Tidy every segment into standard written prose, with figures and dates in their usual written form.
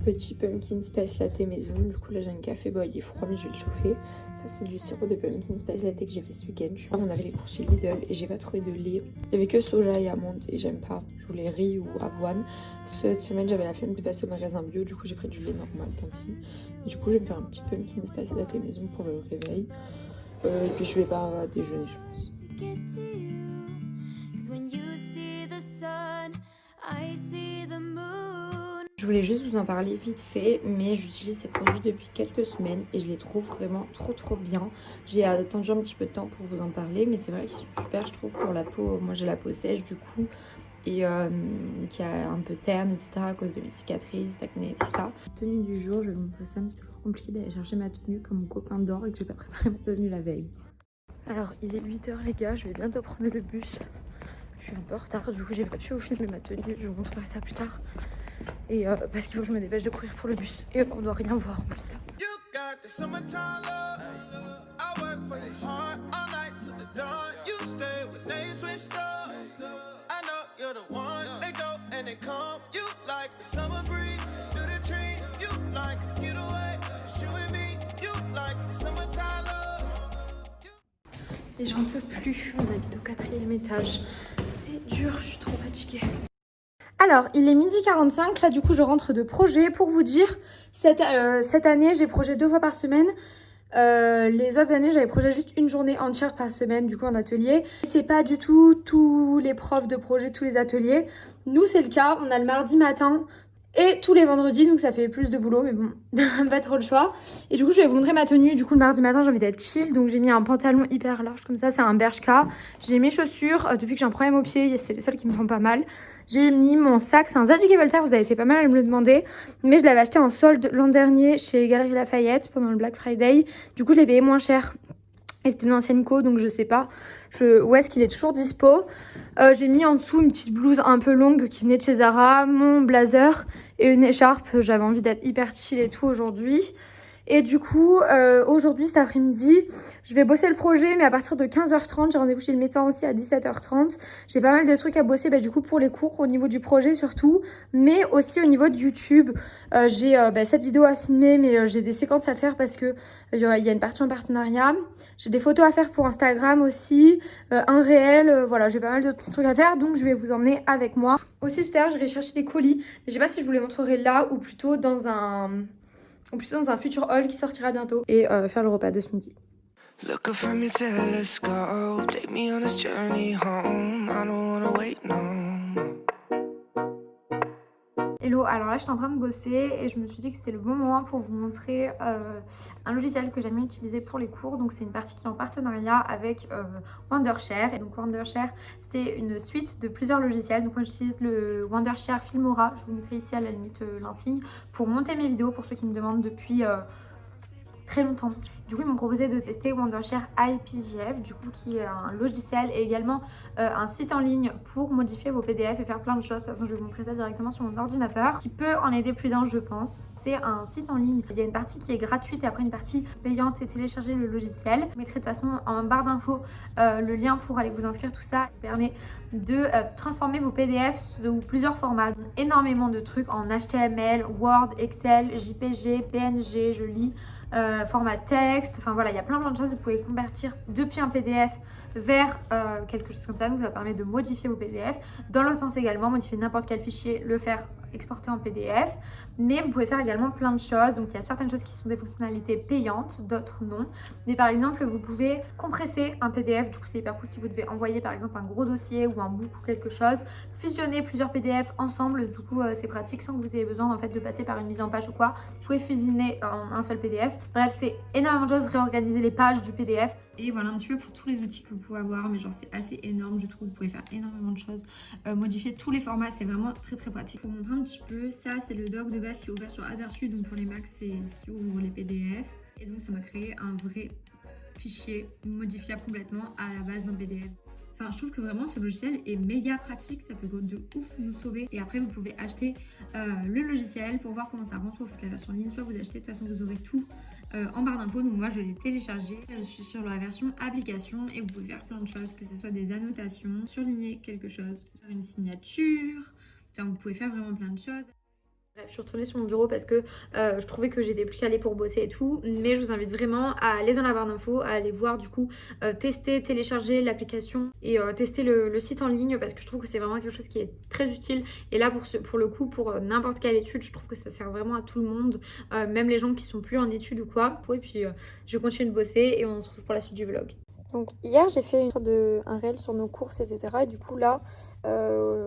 Petit pumpkin spice latte maison. Du coup là j'ai un café, bon il est froid mais je vais le chauffer. Ça c'est du sirop de pumpkin spice latte que j'ai fait ce week-end. On avait les courses chez Lidl et j'ai pas trouvé de lait. Il y avait que soja et amandes et j'aime pas. Je voulais riz ou avoine. Cette semaine j'avais la flemme de passer au magasin bio, du coup j'ai pris du lait normal, tant pis. Et du coup je vais me faire un petit pumpkin spice latte maison pour le réveil. Et puis je vais pas déjeuner je pense. Je voulais juste vous en parler vite fait, mais j'utilise ces produits depuis quelques semaines et je les trouve vraiment trop bien. J'ai attendu un petit peu de temps pour vous en parler, mais c'est vrai qu'ils sont super je trouve pour la peau. Moi j'ai la peau sèche du coup et qui a un peu terne etc à cause de mes cicatrices, d'acné tout ça. Tenue du jour, je vais vous montrer ça, mais c'est toujours compliqué d'aller chercher ma tenue comme mon copain dort et que j'ai pas préparé ma tenue la veille. Alors il est 8 h les gars, je vais bientôt prendre le bus. Je suis un peu en retard, du coup j'ai pas pu vous filmer ma tenue, je vous montrerai ça plus tard. Et parce qu'il faut que je me dépêche de courir pour le bus. Et on doit rien voir en plus. Et j'en peux plus, on habite au 4e étage. C'est dur, je suis trop fatiguée. Alors, il est 12h45, là du coup je rentre de projet. Pour vous dire, cette année j'ai projet 2 fois par semaine. Les autres années j'avais projet juste une journée entière par semaine du coup en atelier. C'est pas du tout tous les profs de projet, tous les ateliers. Nous c'est le cas, on a le mardi matin et tous les vendredis, donc ça fait plus de boulot, mais bon, pas trop le choix. Et du coup je vais vous montrer ma tenue. Du coup le mardi matin j'ai envie d'être chill, donc j'ai mis un pantalon hyper large comme ça, c'est un Bershka. J'ai mes chaussures, depuis que j'ai un problème au pied, c'est les seules qui me font pas mal. J'ai mis mon sac, c'est un Zadig & Voltaire, vous avez fait pas mal à me le demander. Mais je l'avais acheté en solde l'an dernier chez Galeries Lafayette pendant le Black Friday. Du coup je l'ai payé moins cher. Et c'était une ancienne co, donc je sais pas où est-ce qu'il est toujours dispo. J'ai mis en dessous une petite blouse un peu longue qui venait de chez Zara, mon blazer et une écharpe. J'avais envie d'être hyper chill et tout aujourd'hui. Et du coup, aujourd'hui, cet après-midi, je vais bosser le projet, mais à partir de 15h30, j'ai rendez-vous chez le médecin aussi à 17h30. J'ai pas mal de trucs à bosser, du coup, pour les cours, au niveau du projet surtout, mais aussi au niveau de YouTube. J'ai cette vidéo à filmer, mais j'ai des séquences à faire parce que il y a une partie en partenariat. J'ai des photos à faire pour Instagram aussi, un réel, voilà, j'ai pas mal de petits trucs à faire, donc je vais vous emmener avec moi. Aussi, tout à l'heure, j'irai chercher des colis, mais je sais pas si je vous les montrerai là ou plutôt dans un futur haul qui sortira bientôt. Et faire le repas de ce midi. Look up from your telescope, take me on this journey home. I don't wanna wait no. Hello, alors là je suis en train de bosser et je me suis dit que c'était le bon moment pour vous montrer un logiciel que j'aime bien utiliser pour les cours. Donc c'est une partie qui est en partenariat avec Wondershare. Et donc Wondershare c'est une suite de plusieurs logiciels. Donc moi j'utilise le Wondershare Filmora, je vous mettrai ici à la limite l'insigne, pour monter mes vidéos pour ceux qui me demandent depuis très longtemps. Du coup ils m'ont proposé de tester Wondershare IPGF, du coup qui est un logiciel et également un site en ligne pour modifier vos PDF et faire plein de choses. De toute façon je vais vous montrer ça directement sur mon ordinateur, qui peut en aider plus d'un je pense. C'est un site en ligne, il y a une partie qui est gratuite et après une partie payante et télécharger le logiciel. Je mettrai de toute façon en barre d'infos le lien pour aller vous inscrire, tout ça permet de transformer vos PDF sous plusieurs formats. Énormément de trucs en HTML, Word, Excel, JPG, PNG, je lis, format texte, enfin voilà, il y a plein de choses. Vous pouvez convertir depuis un PDF vers quelque chose comme ça, donc ça permet de modifier vos PDF. Dans l'autre sens également, modifier n'importe quel fichier, le faire exporter en PDF, mais vous pouvez faire également plein de choses. Donc il y a certaines choses qui sont des fonctionnalités payantes, d'autres non. Mais par exemple, vous pouvez compresser un PDF, du coup c'est hyper cool si vous devez envoyer par exemple un gros dossier ou un book ou quelque chose, fusionner plusieurs PDF ensemble, du coup c'est pratique sans que vous ayez besoin en fait de passer par une mise en page ou quoi. Vous pouvez fusionner en un seul PDF. Bref, c'est énormément de choses, réorganiser les pages du PDF. Et voilà un petit peu pour tous les outils que vous pouvez avoir, mais genre c'est assez énorme, je trouve. Vous pouvez faire énormément de choses, modifier tous les formats, c'est vraiment très pratique. Pour vous montrer un petit peu, ça c'est le doc de base qui est ouvert sur Aperçu, donc pour les Macs c'est ce qui ouvre les PDF. Et donc ça m'a créé un vrai fichier modifiable complètement à la base d'un PDF. Enfin, je trouve que vraiment ce logiciel est méga pratique, ça peut de ouf nous sauver. Et après, vous pouvez acheter le logiciel pour voir comment ça rend. Soit vous faites la version ligne, soit vous achetez. De toute façon, vous aurez tout en barre d'infos. Donc moi, je l'ai téléchargé. Je suis sur la version application et vous pouvez faire plein de choses, que ce soit des annotations, surligner quelque chose, faire une signature. Enfin, vous pouvez faire vraiment plein de choses. Bref, je suis retournée sur mon bureau parce que je trouvais que j'étais plus calée pour bosser et tout. Mais je vous invite vraiment à aller dans la barre d'infos, à aller voir du coup, tester, télécharger l'application et tester le site en ligne parce que je trouve que c'est vraiment quelque chose qui est très utile. Et là pour le coup, pour n'importe quelle étude, je trouve que ça sert vraiment à tout le monde, même les gens qui sont plus en études ou quoi. Et puis je continue de bosser et on se retrouve pour la suite du vlog. Donc hier j'ai fait un réel sur nos courses etc. Et du coup là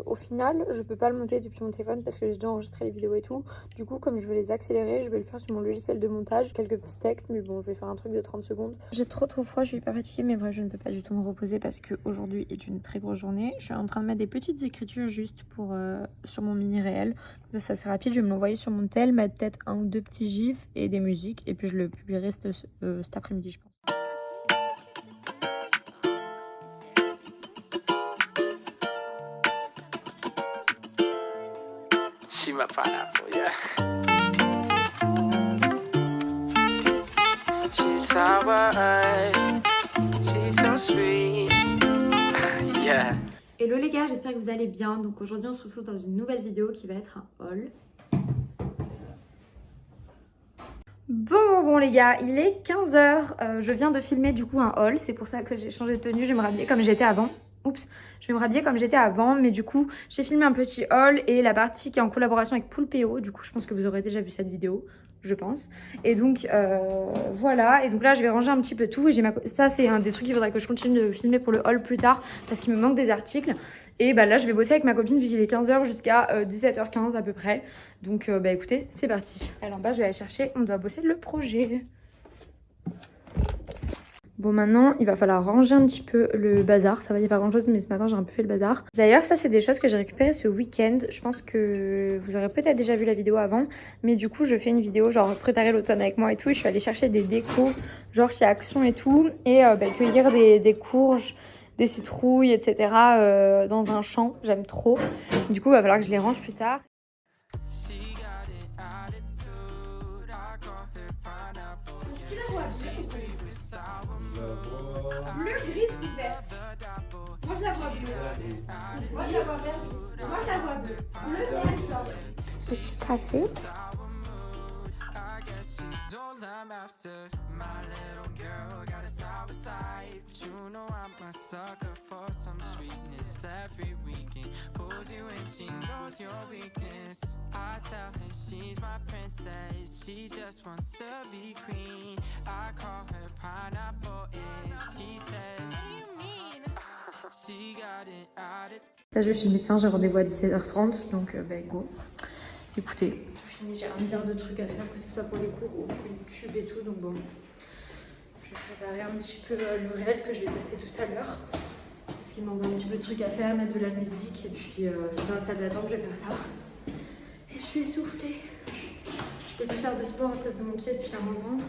au final je peux pas le monter depuis mon téléphone parce que j'ai déjà enregistré les vidéos et tout. Du coup comme je veux les accélérer je vais le faire sur mon logiciel de montage. Quelques petits textes mais bon je vais faire un truc de 30 secondes. J'ai trop froid, je suis hyper fatiguée mais bref je ne peux pas du tout me reposer parce qu'aujourd'hui est une très grosse journée. Je suis en train de mettre des petites écritures juste pour sur mon mini réel. Ça c'est rapide, je vais me l'envoyer sur mon tel, mettre peut-être un ou deux petits gifs et des musiques et puis je le publierai cet après-midi je pense. She my pineapple, yeah. She's sour, she's so sweet, yeah. Hello les gars, j'espère que vous allez bien. Donc aujourd'hui on se retrouve dans une nouvelle vidéo qui va être un haul. Bon les gars, il est 15h, je viens de filmer du coup un haul, c'est pour ça que j'ai changé de tenue, je vais me rhabiller comme j'étais avant. Oups, je vais me rhabiller comme j'étais avant, mais du coup j'ai filmé un petit haul et la partie qui est en collaboration avec Poulpeo, du coup je pense que vous aurez déjà vu cette vidéo, je pense. Et donc voilà, et donc là je vais ranger un petit peu tout et ça c'est un des trucs qu'il faudrait que je continue de filmer pour le haul plus tard parce qu'il me manque des articles. Et bah là je vais bosser avec ma copine vu qu'il est 15h jusqu'à 17h15 à peu près. Donc bah écoutez, c'est parti. Alors en bas je vais aller chercher, on doit bosser le projet. Bon maintenant il va falloir ranger un petit peu le bazar, ça va, il n'y a pas grand chose mais ce matin j'ai un peu fait le bazar. D'ailleurs ça c'est des choses que j'ai récupérées ce week-end, je pense que vous aurez peut-être déjà vu la vidéo avant. Mais du coup je fais une vidéo genre préparer l'automne avec moi et tout et je suis allée chercher des décos genre chez Action et tout. Et bah, cueillir des courges, des citrouilles etc. Dans un champ, j'aime trop. Du coup il va falloir que je les range plus tard. Bleu, gris ou verte? Moi je la vois bleue. Moi je la vois verte. Moi je la vois bleue. Bleu, vert, jaune. Petit café. I tell her she's my princess, she just wants to be queen. I call her pineapple if she says, what do you mean? She got it out of... Là je vais chez le médecin, j'ai rendez-vous à 17h30, donc bah go. Écoutez, j'ai un milliard de trucs à faire, que ce soit pour les cours ou pour YouTube et tout, donc bon. Je vais préparer un petit peu le réel que je vais poster tout à l'heure. Parce qu'il me manque un petit peu de trucs à faire, mettre de la musique et puis dans la salle d'attente je vais faire ça. Et je suis essoufflée. Je peux plus faire de sport à cause de mon pied depuis un moment.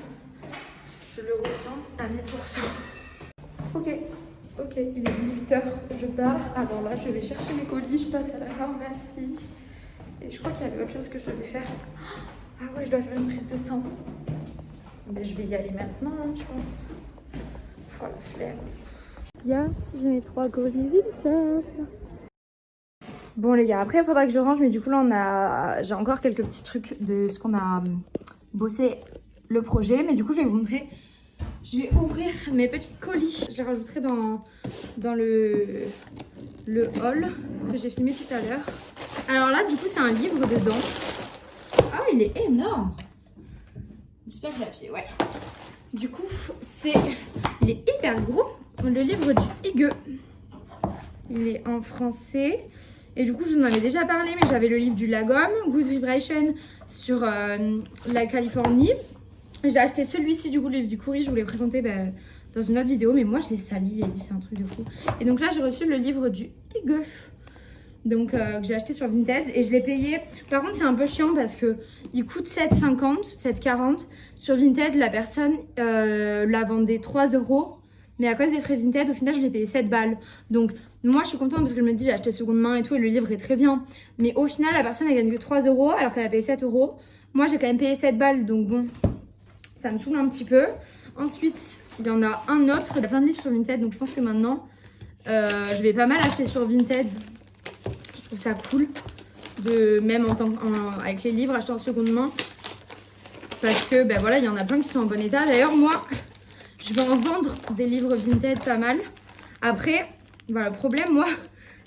Je le ressens à 1000%. Ok, il est 18h, je pars. Alors là, je vais chercher mes colis, je passe à la pharmacie. Et je crois qu'il y avait autre chose que je devais faire. Ah ouais, je dois faire une prise de sang. Mais je vais y aller maintenant, je pense. Oh la flemme. Bien, j'ai mes 3 colis Vinted. Bon les gars, après il faudra que je range, mais du coup là j'ai encore quelques petits trucs de ce qu'on a bossé le projet. Mais du coup je vais vous montrer, je vais ouvrir mes petits colis. Je les rajouterai dans le haul que j'ai filmé tout à l'heure. Alors là du coup c'est un livre dedans. Ah il est énorme. J'espère que j'ai appuyé, ouais. Du coup il est hyper gros, le livre du Hygge. Il est en français. Et du coup, je vous en avais déjà parlé, mais j'avais le livre du Lagom, Good Vibration, sur la Californie. J'ai acheté celui-ci, du coup, le livre du Kouri, je vous l'ai présenté dans une autre vidéo, mais moi, je l'ai sali, c'est un truc de fou. Et donc là, j'ai reçu le livre du Hygge, donc que j'ai acheté sur Vinted, et je l'ai payé. Par contre, c'est un peu chiant parce que il coûte 7,50, 7,40. Sur Vinted, la personne la vendait 3 €. Mais à cause des frais Vinted, au final, je l'ai payé 7 balles. Donc, moi, je suis contente parce que je me dis, j'ai acheté seconde main et tout, et le livre est très bien. Mais au final, la personne, elle gagne que 3 € alors qu'elle a payé 7 €. Moi, j'ai quand même payé 7 balles, donc bon, ça me saoule un petit peu. Ensuite, il y en a un autre. Il y a plein de livres sur Vinted, donc je pense que maintenant, je vais pas mal acheter sur Vinted. Je trouve ça cool. même avec les livres achetés en seconde main. Parce que ben voilà, il y en a plein qui sont en bon état. D'ailleurs, moi, je vais en vendre des livres vintage pas mal. Après, voilà, le problème, moi,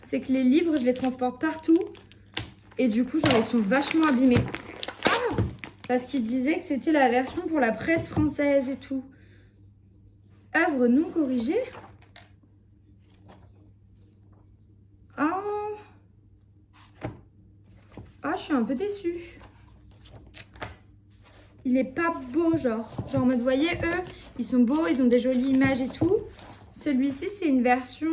c'est que les livres, je les transporte partout. Et du coup, genre, ils sont vachement abîmés. Ah, parce qu'ils disaient que c'était la version pour la presse française et tout. Œuvre non corrigée. Oh. Ah, je suis un peu déçue. Il est pas beau, genre en mode, vous voyez, eux, ils sont beaux, ils ont des jolies images et tout. Celui-ci, c'est une version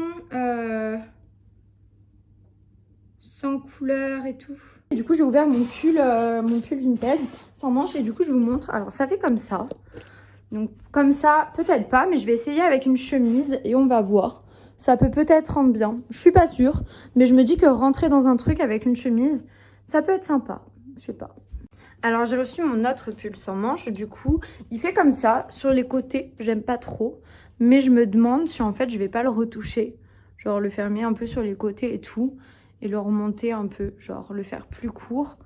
sans couleur et tout. Et du coup, j'ai ouvert mon pull vintage sans manches et du coup, je vous montre. Alors, ça fait comme ça. Donc, comme ça, peut-être pas, mais je vais essayer avec une chemise et on va voir. Ça peut peut-être rendre bien. Je suis pas sûre, mais je me dis que rentrer dans un truc avec une chemise, ça peut être sympa. Je sais pas. Alors j'ai reçu mon autre pull sans manches, du coup il fait comme ça sur les côtés, j'aime pas trop, mais je me demande si en fait je vais pas le retoucher, genre le fermer un peu sur les côtés et tout, et le remonter un peu, genre le faire plus court,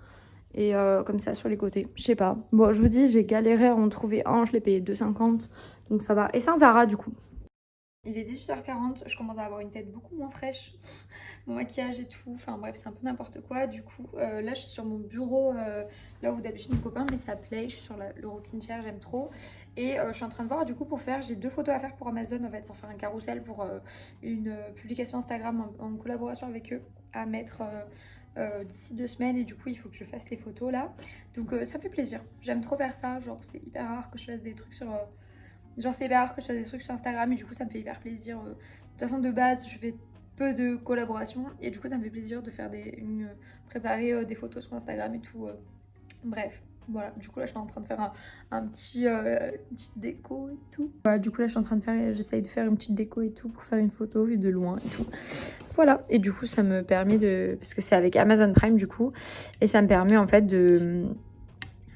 et comme ça sur les côtés, je sais pas. Bon, je vous dis, j'ai galéré à en trouver un, je l'ai payé 2,50, donc ça va, et c'est un Zara du coup. Il est 18h40, je commence à avoir une tête beaucoup moins fraîche, mon maquillage et tout, enfin bref c'est un peu n'importe quoi. Du coup là je suis sur mon bureau, là où d'habitude mon copain met sa play, je suis sur le rocking chair, j'aime trop. Et je suis en train de voir du coup j'ai 2 photos à faire pour Amazon en fait, pour faire un carrousel pour une publication Instagram en collaboration avec eux à mettre d'ici 2 semaines, et du coup il faut que je fasse les photos là. Donc ça me fait plaisir, j'aime trop faire ça, genre c'est hyper rare que je fasse des trucs sur... Genre c'est hyper rare que je fasse des trucs sur Instagram et du coup ça me fait hyper plaisir. De toute façon de base je fais peu de collaborations et du coup ça me fait plaisir de faire préparer des photos sur Instagram et tout. Bref, voilà, du coup là je suis en train de faire une petite déco et tout. Voilà, du coup là j'essaye de faire une petite déco et tout pour faire une photo vue de loin et tout. Voilà, et du coup ça me permet parce que c'est avec Amazon Prime du coup, et ça me permet en fait de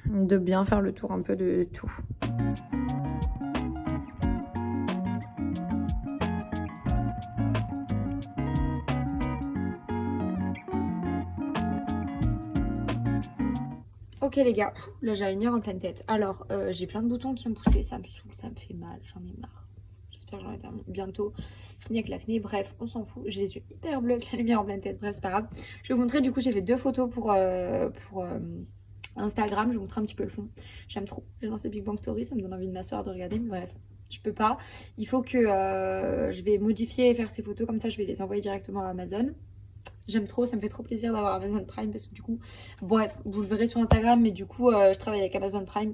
bien faire le tour un peu de tout. Ok les gars, là j'ai la lumière en pleine tête. Alors j'ai plein de boutons qui ont poussé, ça me saoule, ça me fait mal, j'en ai marre. J'espère que j'en ai terminé bientôt. Fini avec l'acné, bref, on s'en fout. J'ai les yeux hyper bleus avec la lumière en pleine tête, bref c'est pas grave. Je vais vous montrer, du coup j'ai fait 2 photos pour Instagram, je vous montre un petit peu le fond. J'aime trop, j'ai lancé Big Bang Story, ça me donne envie de m'asseoir, de regarder, mais bref. Je peux pas, il faut que je vais modifier et faire ces photos, comme ça je vais les envoyer directement à Amazon. J'aime trop, ça me fait trop plaisir d'avoir Amazon Prime parce que du coup, bref, vous le verrez sur Instagram, mais du coup, je travaille avec Amazon Prime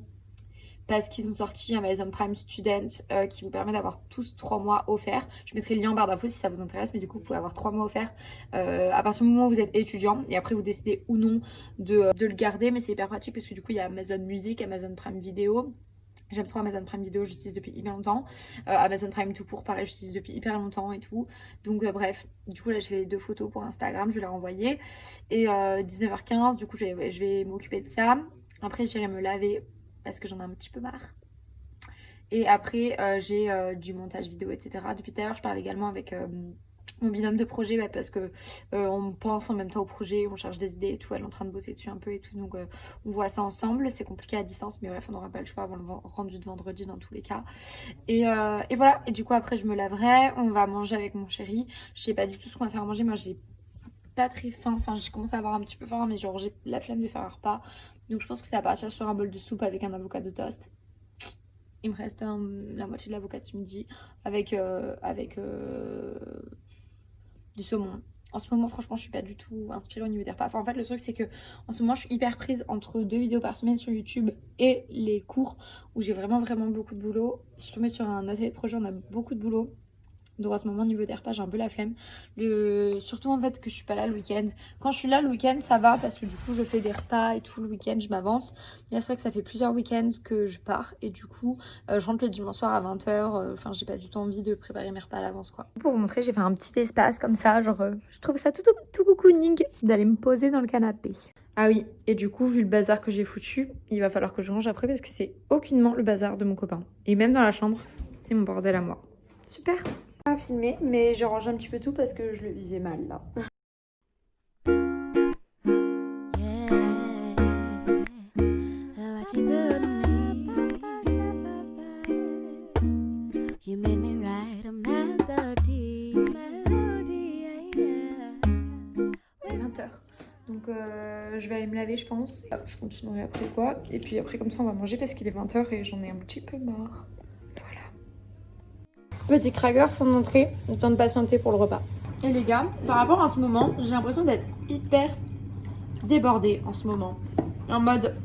parce qu'ils ont sorti Amazon Prime Student qui vous permet d'avoir tous 3 mois offerts. Je mettrai le lien en barre d'infos si ça vous intéresse, mais du coup, vous pouvez avoir 3 mois offerts à partir du moment où vous êtes étudiant, et après vous décidez ou non de le garder, mais c'est hyper pratique parce que du coup, il y a Amazon Music, Amazon Prime Vidéo. J'aime trop Amazon Prime Vidéo, j'utilise depuis hyper longtemps. Amazon Prime tout court, pareil, j'utilise depuis hyper longtemps et tout. Donc bref, du coup là j'ai fait 2 photos pour Instagram, je vais les renvoyer. Et 19h15, du coup je vais m'occuper de ça. Après j'irai me laver parce que j'en ai un petit peu marre. Et après j'ai du montage vidéo, etc. Depuis tout à l'heure je parle également avec... mon binôme de projet, parce que on pense en même temps au projet, on cherche des idées et tout, elle est en train de bosser dessus un peu et tout, donc on voit ça ensemble. C'est compliqué à distance, mais bref, on n'aura pas le choix avant le rendu de vendredi dans tous les cas. Et voilà, et du coup après je me laverai, on va manger avec mon chéri. Je sais pas du tout ce qu'on va faire manger, moi j'ai pas très faim, enfin j'ai commencé à avoir un petit peu faim, mais genre j'ai la flemme de faire un repas, donc je pense que ça va partir sur un bol de soupe avec un avocat de toast. Il me reste la moitié de l'avocat ce midi avec du saumon. En ce moment, franchement, je suis pas du tout inspirée au niveau des repas. Enfin, en fait, le truc, c'est que en ce moment, je suis hyper prise entre 2 vidéos par semaine sur YouTube et les cours où j'ai vraiment beaucoup de boulot. Si je tombais sur un atelier de projet, on a beaucoup de boulot. Donc en ce moment, au niveau des repas, j'ai un peu la flemme. Surtout en fait que je suis pas là le week-end. Quand je suis là le week-end, ça va parce que du coup, je fais des repas et tout le week-end, je m'avance. Mais là, c'est vrai que ça fait plusieurs week-ends que je pars et du coup, je rentre le dimanche soir à 20h. Enfin, j'ai pas du tout envie de préparer mes repas à l'avance quoi. Pour vous montrer, j'ai fait un petit espace comme ça. Genre, je trouve ça tout cocooning d'aller me poser dans le canapé. Ah oui, et du coup, vu le bazar que j'ai foutu, il va falloir que je range après parce que c'est aucunement le bazar de mon copain. Et même dans la chambre, c'est mon bordel à moi. Super! Pas filmer, mais je range un petit peu tout parce que je le vivais mal là. understood me. You made me write a melody. Il est 20h. Donc je vais aller me laver je pense. Je continuerai après quoi. Et puis après comme ça on va manger parce qu'il est 20h et j'en ai un petit peu marre. Voilà. Petit cracker sans entrée, le temps de patienter pour le repas. Et les gars, par rapport à ce moment, j'ai l'impression d'être hyper débordée en ce moment. En mode...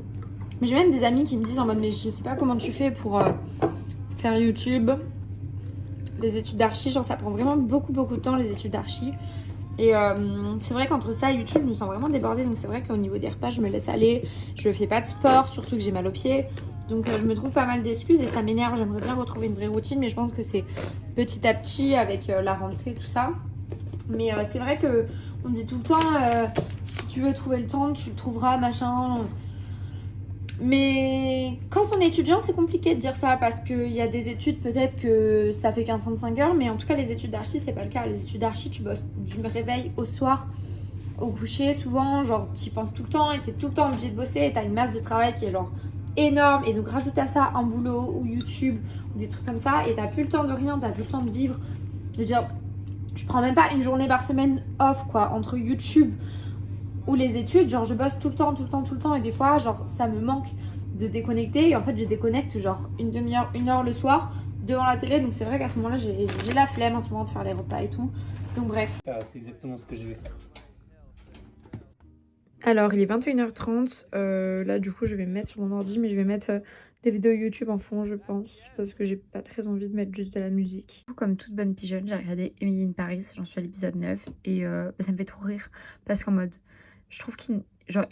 J'ai même des amis qui me disent en mode mais je sais pas comment tu fais pour faire YouTube. Les études d'archi, genre ça prend vraiment beaucoup de temps les études d'archi. Et c'est vrai qu'entre ça et YouTube, je me sens vraiment débordée. Donc c'est vrai qu'au niveau des repas, je me laisse aller. Je fais pas de sport, surtout que j'ai mal aux pieds. Donc je me trouve pas mal d'excuses et ça m'énerve. J'aimerais bien retrouver une vraie routine, mais je pense que c'est petit à petit avec la rentrée, tout ça. Mais c'est vrai que on dit tout le temps, si tu veux trouver le temps, tu le trouveras, machin. Mais quand on est étudiant, c'est compliqué de dire ça parce qu'il y a des études, peut-être que ça fait qu'un 35 heures, mais en tout cas, les études d'archi, c'est pas le cas. Les études d'archi, tu bosses du réveil au soir, au coucher, souvent, genre, tu y penses tout le temps et t'es tout le temps obligé de bosser et t'as une masse de travail qui est genre énorme. Et donc, rajoute à ça un boulot ou YouTube ou des trucs comme ça et t'as plus le temps de rien, t'as plus le temps de vivre. Je veux dire, je prends même pas une journée par semaine off, quoi, entre YouTube ou les études, genre je bosse tout le temps et des fois genre ça me manque de déconnecter et en fait je déconnecte genre une demi-heure, 1 heure le soir devant la télé, donc c'est vrai qu'à ce moment là j'ai la flemme en ce moment de faire les repas et tout, donc bref. C'est exactement ce que je vais faire. Alors il est 21h30, là du coup je vais me mettre sur mon ordi mais je vais mettre des vidéos YouTube en fond je pense parce que j'ai pas très envie de mettre juste de la musique. Comme toute bonne pigeonne j'ai regardé Emily in Paris, j'en suis à l'épisode 9 et ça me fait trop rire parce qu'en mode je trouve qu'ils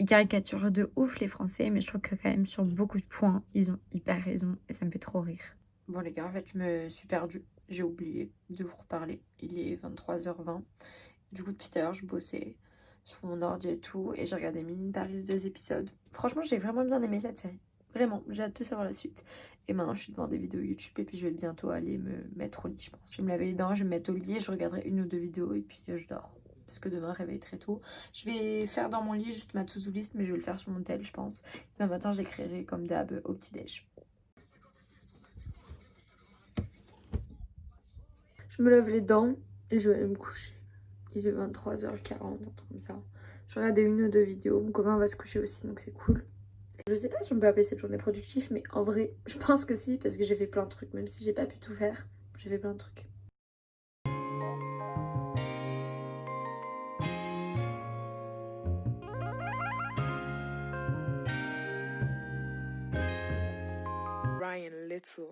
caricaturent de ouf les Français, mais je trouve que quand même sur beaucoup de points, ils ont hyper raison et ça me fait trop rire. Bon les gars, en fait je me suis perdue, j'ai oublié de vous reparler. Il est 23h20. Du coup depuis tout à l'heure je bossais sur mon ordi et tout et j'ai regardé Emily in Paris 2 épisodes. Franchement j'ai vraiment bien aimé cette série. Vraiment, j'ai hâte de savoir la suite. Et maintenant je suis devant des vidéos YouTube et puis je vais bientôt aller me mettre au lit je pense. Je vais me laver les dents, je vais me mettre au lit et je regarderai 1 ou 2 vidéos et puis je dors. Parce que demain, réveille très tôt. Je vais faire dans mon lit juste ma to-do list, mais je vais le faire sur mon tel, je pense. Demain matin, j'écrirai comme d'hab au petit-déj. Je me lave les dents et je vais aller me coucher. Il est 23h40, un truc comme ça. Je regarde 1 ou 2 vidéos. Mon copain va se coucher aussi, donc c'est cool. Je sais pas si on peut appeler cette journée productive, mais en vrai, je pense que si, parce que j'ai fait plein de trucs. Même si j'ai pas pu tout faire, j'ai fait plein de trucs. Ryan Little.